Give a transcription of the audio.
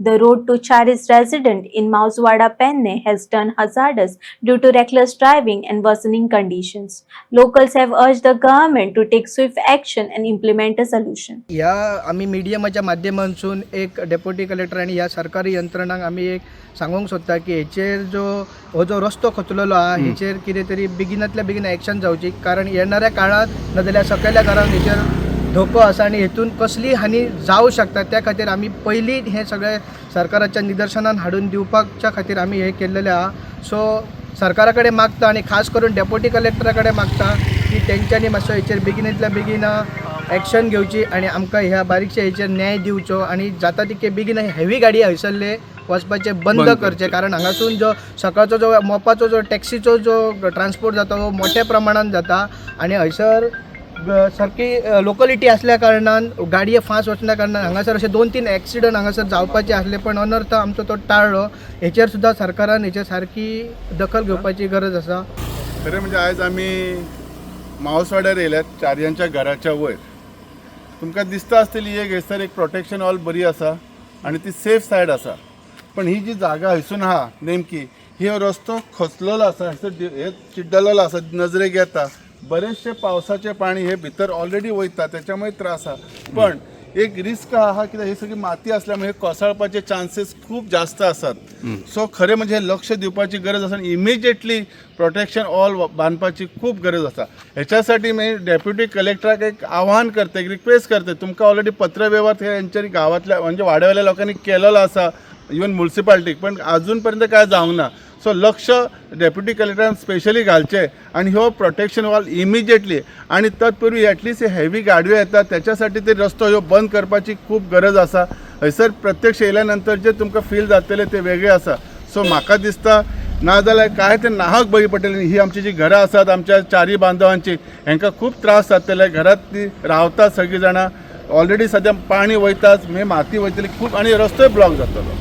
The road to Charis resident in Mauswada Penne has turned hazardous due to reckless driving and worsening conditions. Locals have urged the government to take swift action and implement a solution. ह्या आम्ही मिडियमाच्या माध्यमांतून एक deputy collector आणि ह्या सरकारी यंत्रणांक आम्ही एक सांगूंक सोदता की हेचेर हो जो रस्तो खचलेलो आहा हेचेर कितें तरी बेगिनांतल्या बेगीन एक्शन जावची, कारण येणाऱ्या काळात नाजाल्यार सकयल्या घरांक हेचेर धोको आसा आणि हेतून कसली हानी जावं शकता त्या खातीर आमी पयलीं हे सगळे सरकाराच्या निदर्शनान हाडून दिवपाच्या खातीर आमी हे केल्लेले आहा. सो सरकारा कडेन मागता आणि खास करून डेप्युटी कलेक्टरा कडेन मागता की तेंच्यांनी मातसो हेचेर बेगिनांतल्या बेगीन एक्शन घेवची आणि आमकां ह्या बारीकशा हेचेर न्याय दिवचो आणि जाता तितके बेगीन हेवी गाडी हयसरले वचपाचे बंद करचे, कारण हांगासून जो सकाळचो जो मोपाचो जो टॅक्सीचो जो ट्रान्सपोर्ट जाता हो मोठ्या प्रमाणात जाता आणि हयसर सारकी लोकलिटी असल्या कारणान गाडये फास्ट वचल्या कारणान हांगासर अशे 2-3 एक्सिडंट हांगासर जावपाचे आसले, पण अनर्थ आमचो तो टाळ्ळो. हेचेर सुद्दां सरकारान हेचेर सारकी दखल घेवपाची गरज आसा. खरें म्हणजे आयज आमी मावसवाड्यार येयल्यात चारयांच्या घराच्या वयर. तुमकां दिसता आसतली एक हयसर एक प्रोटेक्शन वॉल बरी आसा आणि ती सेफ सायड आसा, पण ही जी जागा हयसून आहा नेमकी ही रस्तो खचलेलो आसा, हयसर हे चिड्डलेलो आसा, नजरेक येता. बरेचशे पावसाचे पाणी हे भितर ऑलरेडी वयता, त्याच्यामुळे त्रास आहा. पण एक रिस्क आहा कित्याक ही सगळी माती असल्यामुळे कोसळपाचे चान्सेस खूप जास्त असतात. सो खरें म्हणजे हे लक्ष दिवपाची गरज आसा आणि इमिजिएटली प्रोटेक्शन वॉल बांधपाची खूप गरज आसा. ह्याच्यासाठी मी डेप्युटी कलेक्टराक एक आव्हान करते, एक रिक्वेस्ट करते. तुमकां ऑलरेडी पत्रव्यवहार यांच्या गावातल्या म्हणजे वाड्यावयल्या लोकांनी केलेलो आसा, इवन म्युनिसिपालिटीक, पण अजूनपर्यंत काय जावंक ना. सो लक्ष डेप्युटी कलेक्टरान स्पेशली घालचे आणि हो प्रोटेक्शन वॉल इमिजिएटली आणि तत्पूर्वी ॲटलिस्ट हेवी गाडयो येतात त्याच्यासाठी ते रस्तो ह्यो बंद करपाची खूप गरज आसा. हयसर प्रत्यक्ष येयल्यानंतर जे तुमकां फील जातले ते वेगळे आसा. सो म्हाका दिसता नाजाल्यार काय ते नाहक बळी पडटले. ही आमची जी घरां आसात आमच्या चारी बांदवांची, हांकां खूप त्रास जातले. घरात ती रावतात सगळीं जाणां, ऑलरेडी सद्या पाणी वयताच, माती वयतली खूप आणि रस्तोय ब्लॉक जातलो.